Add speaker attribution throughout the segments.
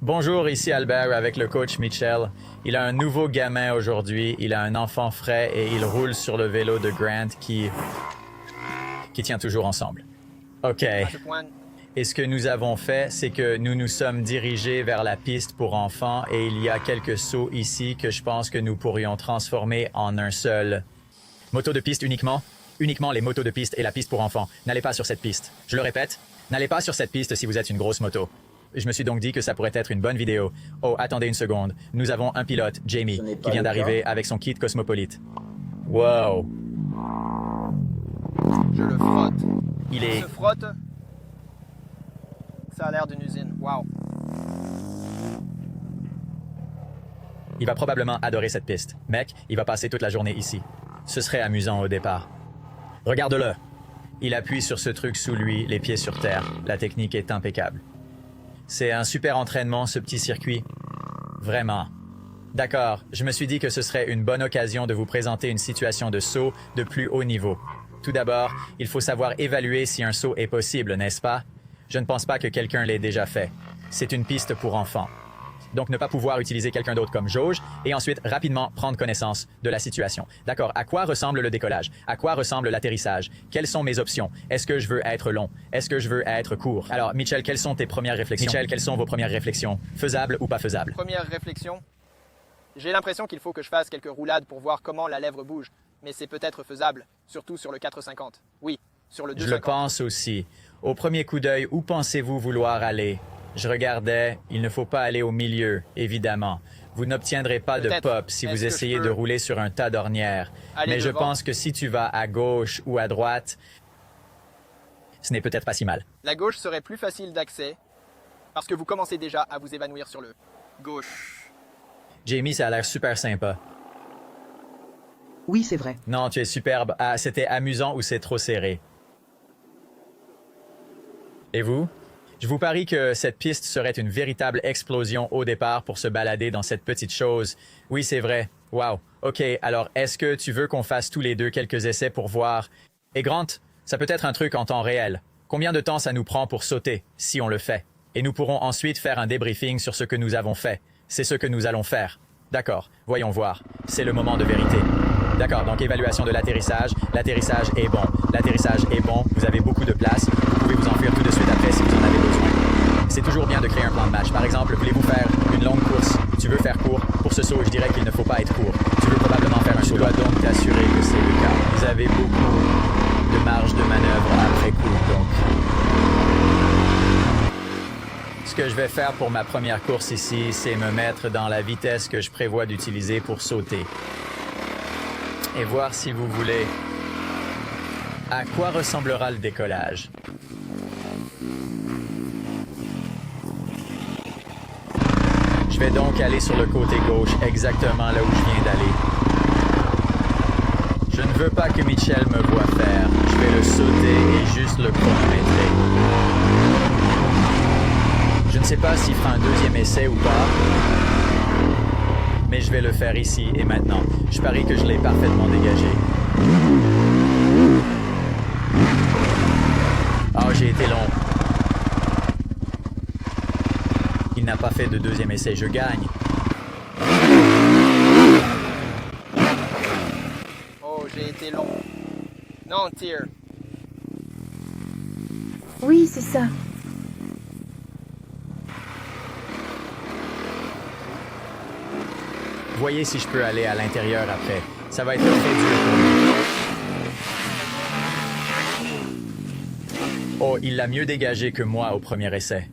Speaker 1: Bonjour, ici Albert avec le coach Mitchell. Il a un nouveau gamin aujourd'hui, il a un enfant frais et il roule sur le vélo de Grant qui tient toujours ensemble. OK. Et ce que nous avons fait, c'est que nous nous sommes dirigés vers la piste pour enfants et il y a quelques sauts ici que je pense que nous pourrions transformer en un seul. Moto de piste uniquement les motos de piste et la piste pour enfants. N'allez pas sur cette piste. Je le répète, n'allez pas sur cette piste si vous êtes une grosse moto. Je me suis donc dit que ça pourrait être une bonne vidéo. Oh, attendez une seconde. Nous avons un pilote, Jamie, qui vient d'arriver avec son kit cosmopolite. Wow.
Speaker 2: Je le frotte.
Speaker 1: Il
Speaker 2: se frotte. Ça a l'air d'une usine. Wow.
Speaker 1: Il va probablement adorer cette piste. Mec, il va passer toute la journée ici. Ce serait amusant au départ. Regarde-le. Il appuie sur ce truc sous lui, les pieds sur terre. La technique est impeccable. C'est un super entraînement, ce petit circuit. Vraiment. D'accord, je me suis dit que ce serait une bonne occasion de vous présenter une situation de saut de plus haut niveau. Tout d'abord, il faut savoir évaluer si un saut est possible, n'est-ce pas? Je ne pense pas que quelqu'un l'ait déjà fait. C'est une piste pour enfants. Donc, ne pas pouvoir utiliser quelqu'un d'autre comme jauge et ensuite rapidement prendre connaissance de la situation. D'accord, à quoi ressemble le décollage? À quoi ressemble l'atterrissage? Quelles sont mes options? Est-ce que je veux être long? Est-ce que je veux être court? Alors, Mitchell, quelles sont tes premières réflexions? Mitchell, quelles sont vos premières réflexions? Faisable ou pas faisable?
Speaker 2: Première réflexion. J'ai l'impression qu'il faut que je fasse quelques roulades pour voir comment la lèvre bouge. Mais c'est peut-être faisable, surtout sur le 450. Oui, sur le 250.
Speaker 1: Je le pense aussi. Au premier coup d'œil, où pensez-vous vouloir aller? Je regardais, il ne faut pas aller au milieu, évidemment. Vous n'obtiendrez pas de pop si vous essayez de rouler sur un tas d'ornières. Mais je pense que si tu vas à gauche ou à droite, ce n'est peut-être pas si mal.
Speaker 2: La gauche serait plus facile d'accès parce que vous commencez déjà à vous évanouir sur le gauche.
Speaker 1: Jamie, ça a l'air super sympa.
Speaker 3: Oui, c'est vrai.
Speaker 1: Non, tu es superbe. Ah, c'était amusant ou c'est trop serré? Et vous? Je vous parie que cette piste serait une véritable explosion au départ pour se balader dans cette petite chose. Oui, c'est vrai. Wow. OK, alors est-ce que tu veux qu'on fasse tous les deux quelques essais pour voir? Et Grant, ça peut être un truc en temps réel. Combien de temps ça nous prend pour sauter, si on le fait? Et nous pourrons ensuite faire un débriefing sur ce que nous avons fait. C'est ce que nous allons faire. D'accord, voyons voir. C'est le moment de vérité. D'accord, donc évaluation de l'atterrissage. L'atterrissage est bon. L'atterrissage est bon. Vous avez beaucoup de place. Vous pouvez vous enfuir tout de suite après si vous en avez besoin. C'est toujours bien de créer un plan de match. Par exemple, voulez-vous faire une longue course? Tu veux faire court? Pour ce saut, je dirais qu'il ne faut pas être court. Tu veux probablement faire un saut. Tu dois donc t'assurer que c'est le cas. Vous avez beaucoup de marge de manœuvre après coup, donc. Ce que je vais faire pour ma première course ici, c'est me mettre dans la vitesse que je prévois d'utiliser pour sauter. Et voir si vous voulez à quoi ressemblera le décollage. Je vais donc aller sur le côté gauche, exactement là où je viens d'aller. Je ne veux pas que Mitchell me voie faire. Je vais le sauter et juste le chronométrer. Je ne sais pas s'il fera un deuxième essai ou pas. Mais je vais le faire ici et maintenant. Je parie que je l'ai parfaitement dégagé. Oh, j'ai été long. Il n'a pas fait de deuxième essai, je gagne.
Speaker 2: Oh, j'ai été long. Non, Tyr.
Speaker 4: Oui, c'est ça.
Speaker 1: Voyez si je peux aller à l'intérieur après. Ça va être très dur pour lui. Oh, il l'a mieux dégagé que moi au premier essai.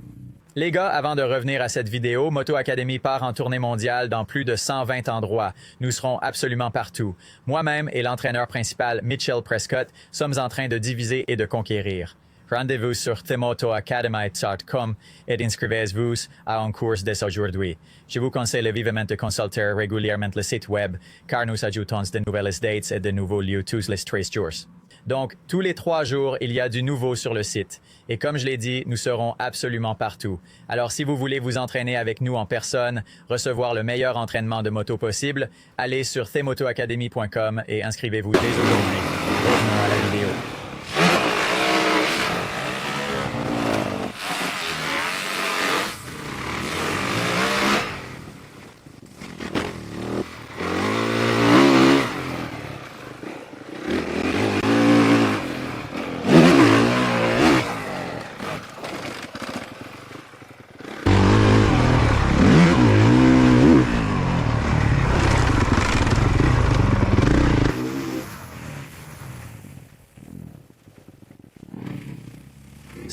Speaker 1: Les gars, avant de revenir à cette vidéo, Moto Academy part en tournée mondiale dans plus de 120 endroits. Nous serons absolument partout. Moi-même et l'entraîneur principal Mitchell Prescott sommes en train de diviser et de conquérir. Rendez-vous sur themotoacademy.com et inscrivez-vous à un cours dès aujourd'hui. Je vous conseille vivement de consulter régulièrement le site web car nous ajoutons de nouvelles dates et de nouveaux lieux tous les 13 jours. Donc, tous les 3 jours, il y a du nouveau sur le site. Et comme je l'ai dit, nous serons absolument partout. Alors, si vous voulez vous entraîner avec nous en personne, recevoir le meilleur entraînement de moto possible, allez sur themotoacademy.com et inscrivez-vous dès aujourd'hui. Revenons à la vidéo.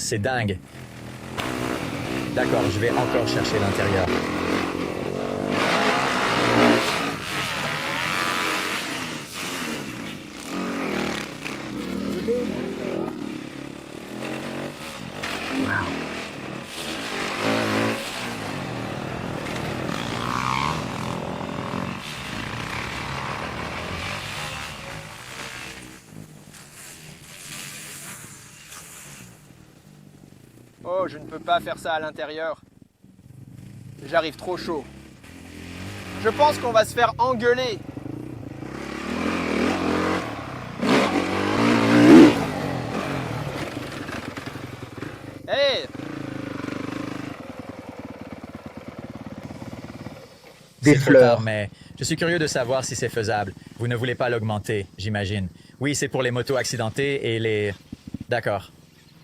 Speaker 1: c'est dingue. D'accord, je vais encore chercher l'intérieur.
Speaker 2: Oh, je ne peux pas faire ça à l'intérieur. J'arrive trop chaud. Je pense qu'on va se faire engueuler. Hey!
Speaker 3: Des
Speaker 1: C'est trop tard,
Speaker 3: fleurs.
Speaker 1: mais je suis curieux de savoir si c'est faisable. Vous ne voulez pas l'augmenter, j'imagine. Oui, c'est pour les motos accidentées et les... D'accord.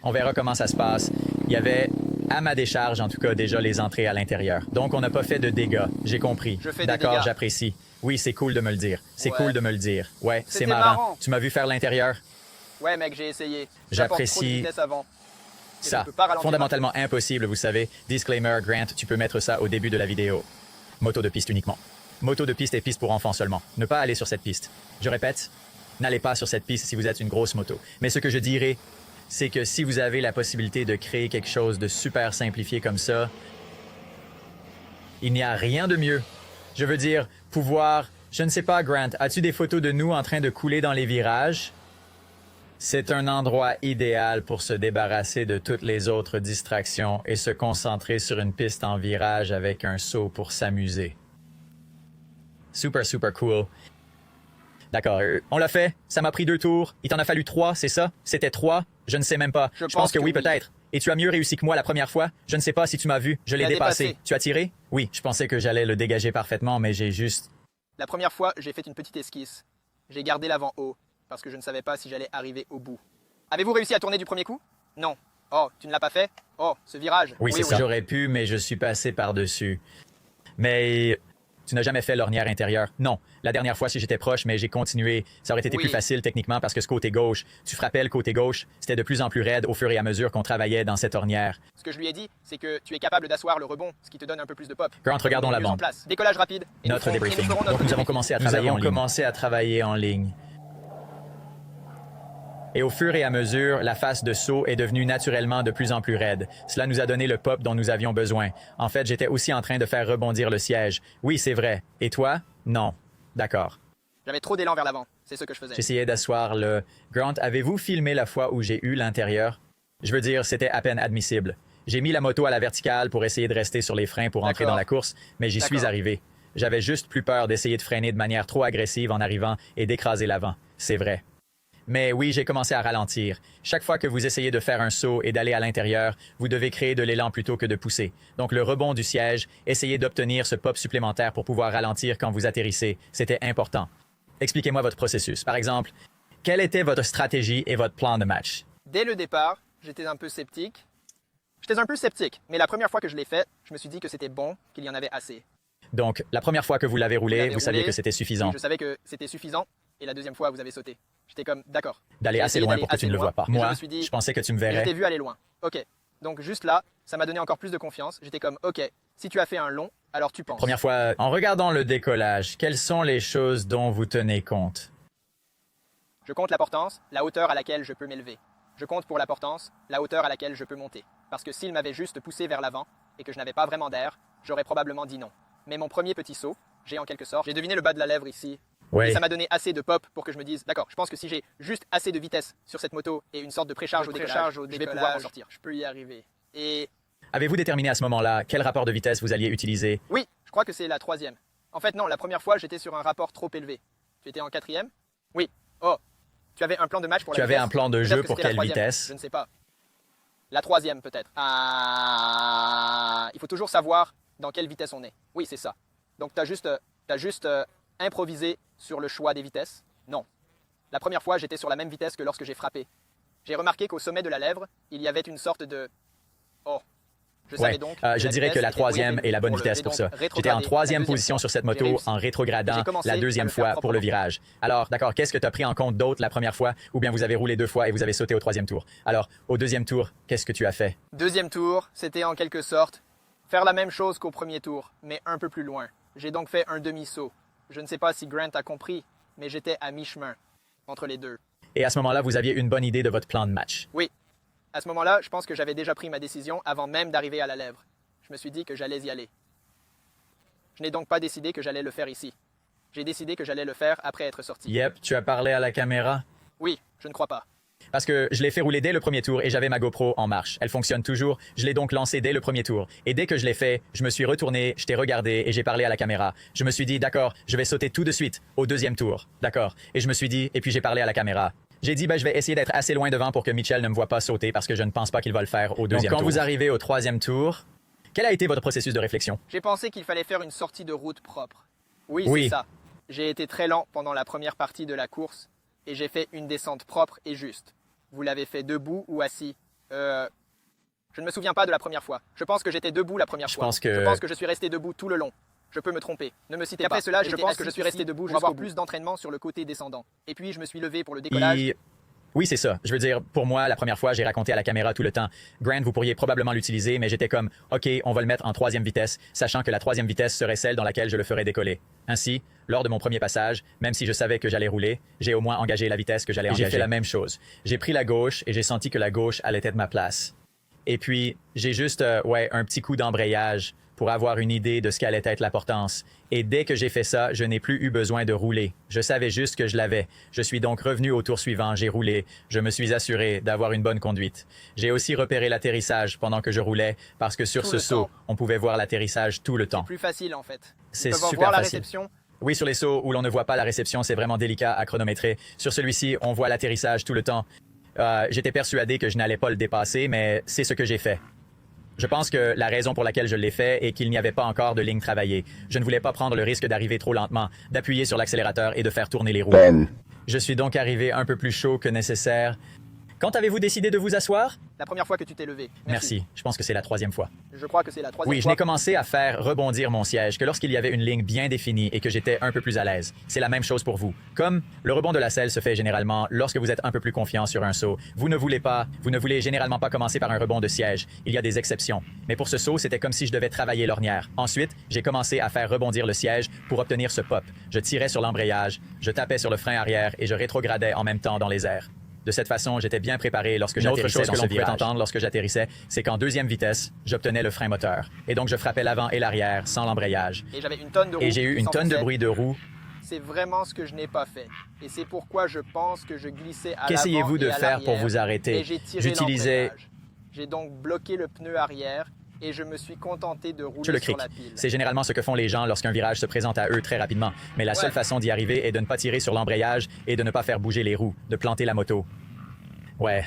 Speaker 1: On verra comment ça se passe. Il y avait, à ma décharge en tout cas, déjà les entrées à l'intérieur. Donc on n'a pas fait de dégâts, j'ai compris.
Speaker 2: Je fais des
Speaker 1: D'accord,
Speaker 2: dégâts.
Speaker 1: j'apprécie. Oui, c'est cool de me le dire. C'est
Speaker 2: Ouais.
Speaker 1: cool de me le dire. Ouais, c'est
Speaker 2: C'était
Speaker 1: marrant.
Speaker 2: marrant.
Speaker 1: Tu m'as vu faire l'intérieur?
Speaker 2: Ouais, mec, j'ai essayé. J'apporte trop de
Speaker 1: J'apprécie
Speaker 2: vitesse avant. Et je
Speaker 1: ça.
Speaker 2: ne peux pas ralentir
Speaker 1: Fondamentalement impossible, vous savez. Disclaimer, Grant, tu peux mettre ça au début de la vidéo. Moto de piste uniquement. Moto de piste et piste pour enfants seulement. Ne pas aller sur cette piste. Je répète, n'allez pas sur cette piste si vous êtes une grosse moto. Mais ce que je dirais, c'est que si vous avez la possibilité de créer quelque chose de super simplifié comme ça, il n'y a rien de mieux. Je veux dire, pouvoir... Je ne sais pas, Grant, as-tu des photos de nous en train de couler dans les virages? C'est un endroit idéal pour se débarrasser de toutes les autres distractions et se concentrer sur une piste en virage avec un saut pour s'amuser. Super, super cool. D'accord, on l'a fait. Ça m'a pris 2 tours. Il t'en a fallu 3, c'est ça? C'était 3? Je ne sais même pas.
Speaker 2: Je
Speaker 1: pense
Speaker 2: pense
Speaker 1: que
Speaker 2: que
Speaker 1: oui,
Speaker 2: oui.
Speaker 1: peut-être. Et tu as mieux réussi que moi la première fois? Je ne sais pas si tu m'as vu. Je l'ai
Speaker 2: l'as
Speaker 1: dépassé.
Speaker 2: dépassé.
Speaker 1: Tu as tiré? Oui, je pensais que j'allais le dégager parfaitement, mais j'ai juste...
Speaker 2: La première fois, j'ai fait une petite esquisse. J'ai gardé l'avant haut, parce que je ne savais pas si j'allais arriver au bout. Avez-vous réussi à tourner du premier coup? Non. Oh, tu ne l'as pas fait? Oh, ce virage.
Speaker 1: Oui, c'est ça. J'aurais pu, mais je suis passé par-dessus. Mais tu n'as jamais fait l'ornière intérieure? Non. La dernière fois, si j'étais proche, mais j'ai continué. Ça aurait été
Speaker 2: Oui.
Speaker 1: plus facile techniquement parce que ce côté gauche, tu frappais le côté gauche, c'était de plus en plus raide au fur et à mesure qu'on travaillait dans cette ornière.
Speaker 2: Ce que je lui ai dit, c'est que tu es capable d'asseoir le rebond, ce qui te donne un peu plus de pop.
Speaker 1: Grant, regardons la
Speaker 2: Mise en
Speaker 1: bande.
Speaker 2: place. Décollage rapide. Et
Speaker 1: Notre
Speaker 2: nous ferons- et nous
Speaker 1: débriefing.
Speaker 2: ferons notre
Speaker 1: Donc nous avons
Speaker 2: débriefing.
Speaker 1: commencé à travailler en ligne. commencé à travailler en ligne. Et au fur et à mesure, la face de saut est devenue naturellement de plus en plus raide. Cela nous a donné le pop dont nous avions besoin. En fait, j'étais aussi en train de faire rebondir le siège. Oui, c'est vrai. Et toi? Non. D'accord.
Speaker 2: J'avais trop d'élan vers l'avant. C'est ce que je faisais.
Speaker 1: J'essayais d'asseoir le... Grant, avez-vous filmé la fois où j'ai eu l'intérieur? Je veux dire, c'était à peine admissible. J'ai mis la moto à la verticale pour essayer de rester sur les freins pour entrer
Speaker 2: D'accord.
Speaker 1: dans la course, mais j'y suis
Speaker 2: D'accord.
Speaker 1: arrivé. J'avais juste plus peur d'essayer de freiner de manière trop agressive en arrivant et d'écraser l'avant. C'est vrai. Mais oui, j'ai commencé à ralentir. Chaque fois que vous essayez de faire un saut et d'aller à l'intérieur, vous devez créer de l'élan plutôt que de pousser. Donc le rebond du siège, essayez d'obtenir ce pop supplémentaire pour pouvoir ralentir quand vous atterrissez. C'était important. Expliquez-moi votre processus. Par exemple, quelle était votre stratégie et votre plan de match?
Speaker 2: Dès le départ, j'étais un peu sceptique. Mais la première fois que je l'ai fait, je me suis dit que c'était bon, qu'il y en avait assez.
Speaker 1: Donc, la première fois que vous l'avez roulé, vous saviez que c'était suffisant.
Speaker 2: Je savais que c'était suffisant. Et la deuxième fois, vous avez sauté. J'étais comme, d'accord.
Speaker 1: D'aller
Speaker 2: J'ai
Speaker 1: assez
Speaker 2: essayé
Speaker 1: loin
Speaker 2: d'aller
Speaker 1: pour que tu
Speaker 2: assez
Speaker 1: ne le
Speaker 2: loin,
Speaker 1: vois pas.
Speaker 2: et
Speaker 1: Moi,
Speaker 2: je me suis dit,
Speaker 1: je pensais que tu me
Speaker 2: je
Speaker 1: verrais.
Speaker 2: t'ai vu aller loin. Ok. Donc juste là, ça m'a donné encore plus de confiance. J'étais comme, ok, si tu as fait un long, alors tu penses.
Speaker 1: Première fois, en regardant le décollage, quelles sont les choses dont vous tenez compte?
Speaker 2: Je compte la portance, la hauteur à laquelle je peux m'élever. Je compte pour la portance, la hauteur à laquelle je peux monter. Parce que s'il m'avait juste poussé vers l'avant et que je n'avais pas vraiment d'air, j'aurais probablement dit non. Mais mon premier petit saut, j'ai en quelque sorte, j'ai deviné le bas de la lèvre ici.
Speaker 1: Oui.
Speaker 2: Et ça m'a donné assez de pop pour que je me dise, d'accord, je pense que si j'ai juste assez de vitesse sur cette moto et une sorte de précharge au décollage, je vais pouvoir en sortir. Je peux y arriver. Et
Speaker 1: Avez-vous déterminé à ce moment-là quel rapport de vitesse vous alliez utiliser?
Speaker 2: oui, je crois que c'est la troisième. En fait, non, la première fois, j'étais sur un rapport trop élevé. Tu étais en quatrième? Oui. Oh, tu avais un plan de match pour
Speaker 1: Tu
Speaker 2: la
Speaker 1: avais
Speaker 2: vitesse?
Speaker 1: un plan de
Speaker 2: Peut-être
Speaker 1: jeu
Speaker 2: que
Speaker 1: pour
Speaker 2: c'était la
Speaker 1: quelle
Speaker 2: troisième.
Speaker 1: vitesse?
Speaker 2: Je ne sais pas. La troisième, peut-être. Ah, il faut toujours savoir dans quelle vitesse on est. Oui, c'est ça. Donc, t'as juste improvisé sur le choix des vitesses? Non. La première fois, j'étais sur la même vitesse que lorsque j'ai frappé. J'ai remarqué qu'au sommet de la lèvre, il y avait une sorte de... Oh, Je savais donc
Speaker 1: je dirais que la troisième est la bonne vitesse pour ça. J'étais en troisième position sur cette moto en rétrogradant la deuxième fois pour le virage. Alors, d'accord, qu'est-ce que tu as pris en compte d'autre la première fois ou bien vous avez roulé 2 fois et vous avez sauté au troisième tour? Alors, au deuxième tour, qu'est-ce que tu as fait?
Speaker 2: Deuxième tour, c'était en quelque sorte faire la même chose qu'au premier tour, mais un peu plus loin. J'ai donc fait un demi-saut. Je ne sais pas si Grant a compris, mais j'étais à mi-chemin entre les deux.
Speaker 1: Et à ce moment-là, vous aviez une bonne idée de votre plan de match.
Speaker 2: Oui. À ce moment-là, je pense que j'avais déjà pris ma décision avant même d'arriver à la lèvre. Je me suis dit que j'allais y aller. Je n'ai donc pas décidé que j'allais le faire ici. J'ai décidé que j'allais le faire après être sorti.
Speaker 1: Yep, tu as parlé à la caméra?
Speaker 2: Oui, je ne crois pas.
Speaker 1: Parce que je l'ai fait rouler dès le premier tour et j'avais ma GoPro en marche. Elle fonctionne toujours. Je l'ai donc lancée dès le premier tour. Et dès que je l'ai fait, je me suis retourné, je t'ai regardé et j'ai parlé à la caméra. Je me suis dit, d'accord, je vais sauter tout de suite au deuxième tour. D'accord. Et je me suis dit, et puis j'ai parlé à la caméra. J'ai dit, je vais essayer d'être assez loin devant pour que Mitchell ne me voit pas sauter parce que je ne pense pas qu'il va le faire au deuxième tour. Donc quand vous arrivez au troisième tour, quel a été votre processus de réflexion?
Speaker 2: J'ai pensé qu'il fallait faire une sortie de route propre. Oui,
Speaker 1: Oui.
Speaker 2: c'est ça. J'ai été très lent pendant la première partie de la course et j'ai fait une descente propre et juste. Vous l'avez fait debout ou assis? Je ne me souviens pas de la première fois. Je pense que j'étais debout la première fois. Je pense que je suis resté debout tout le long. Je peux me tromper. Ne me citez pas. Après cela, je pense que je suis resté debout pour avoir plus d'entraînement sur le côté descendant. Et puis, je me suis levé pour le décollage.
Speaker 1: Oui, c'est ça. Je veux dire, pour moi, la première fois, j'ai raconté à la caméra tout le temps. Grant, vous pourriez probablement l'utiliser, mais j'étais comme, OK, on va le mettre en troisième vitesse, sachant que la troisième vitesse serait celle dans laquelle je le ferais décoller. Ainsi, lors de mon premier passage, même si je savais que j'allais rouler, j'ai au moins engagé la vitesse que j'allais engager. J'ai fait la même chose. J'ai pris la gauche et j'ai senti que la gauche allait être ma place. Et puis, j'ai juste, un petit coup d'embrayage pour avoir une idée de ce qu'allait être la portance. Et dès que j'ai fait ça, je n'ai plus eu besoin de rouler. Je savais juste que je l'avais. Je suis donc revenu au tour suivant, j'ai roulé. Je me suis assuré d'avoir une bonne conduite. J'ai aussi repéré l'atterrissage pendant que je roulais, parce que sur ce saut, on pouvait voir l'atterrissage tout le temps.
Speaker 2: C'est plus facile, en fait.
Speaker 1: C'est
Speaker 2: Ils peuvent
Speaker 1: super
Speaker 2: voir la
Speaker 1: facile.
Speaker 2: réception.
Speaker 1: Oui, sur les sauts où l'on ne voit pas la réception, c'est vraiment délicat à chronométrer. Sur celui-ci, on voit l'atterrissage tout le temps. J'étais persuadé que je n'allais pas le dépasser, mais c'est ce que j'ai fait. Je pense que la raison pour laquelle je l'ai fait est qu'il n'y avait pas encore de ligne travaillée. Je ne voulais pas prendre le risque d'arriver trop lentement, d'appuyer sur l'accélérateur et de faire tourner les roues. Je suis donc arrivé un peu plus chaud que nécessaire. Quand avez-vous décidé de vous asseoir?
Speaker 2: La première fois que tu t'es levé.
Speaker 1: Merci. Je pense que c'est la troisième fois.
Speaker 2: Je crois que c'est la troisième
Speaker 1: Oui, je
Speaker 2: fois.
Speaker 1: n'ai commencé à faire rebondir mon siège que lorsqu'il y avait une ligne bien définie et que j'étais un peu plus à l'aise. C'est la même chose pour vous. Comme le rebond de la selle se fait généralement lorsque vous êtes un peu plus confiant sur un saut. Vous ne voulez généralement pas commencer par un rebond de siège. Il y a des exceptions. Mais pour ce saut, c'était comme si je devais travailler l'ornière. Ensuite, j'ai commencé à faire rebondir le siège pour obtenir ce pop. Je tirais sur l'embrayage, je tapais sur le frein arrière et je rétrogradais en même temps dans les airs. De cette façon, j'étais bien préparé lorsque j'atterrissais dans ce virage. Une autre chose que l'on pouvait entendre lorsque j'atterrissais, c'est qu'en deuxième vitesse, j'obtenais le frein moteur. Et donc, je frappais l'avant et l'arrière sans l'embrayage.
Speaker 2: Et j'avais une tonne de roues.
Speaker 1: Et j'ai eu une tonne de bruit de roues.
Speaker 2: C'est vraiment ce que je n'ai pas fait. Et c'est pourquoi je pense que je glissais à l'avant.
Speaker 1: Qu'essayez-vous de
Speaker 2: et à
Speaker 1: faire pour
Speaker 2: l'arrière,
Speaker 1: vous arrêter?
Speaker 2: et j'ai tiré
Speaker 1: J'utilisais...
Speaker 2: l'embrayage. J'ai donc bloqué le pneu arrière et je me suis contenté de rouler
Speaker 1: Je le
Speaker 2: sur
Speaker 1: cric.
Speaker 2: la pile.
Speaker 1: C'est généralement ce que font les gens lorsqu'un virage se présente à eux très rapidement. Mais la seule façon d'y arriver est de ne pas tirer sur l'embrayage et de ne pas faire bouger les roues, de planter la moto. Ouais.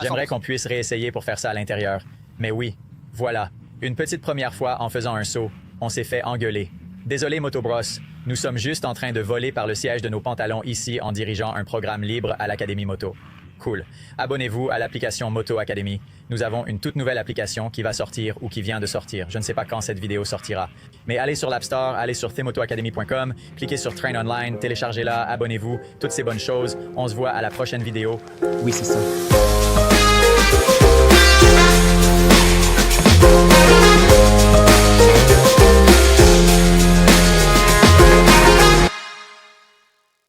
Speaker 1: J'aimerais qu'on puisse réessayer pour faire ça à l'intérieur. Mais oui, voilà. Une petite première fois en faisant un saut, on s'est fait engueuler. Désolé Motobross, nous sommes juste en train de voler par le siège de nos pantalons ici en dirigeant un programme libre à l'Académie Moto. Cool. Abonnez-vous à l'application Moto Academy. Nous avons une toute nouvelle application qui va sortir ou qui vient de sortir. Je ne sais pas quand cette vidéo sortira. Mais allez sur l'App Store, allez sur themotoacademy.com, cliquez sur Train Online, téléchargez-la, abonnez-vous, toutes ces bonnes choses. On se voit à la prochaine vidéo.
Speaker 3: Oui, c'est ça.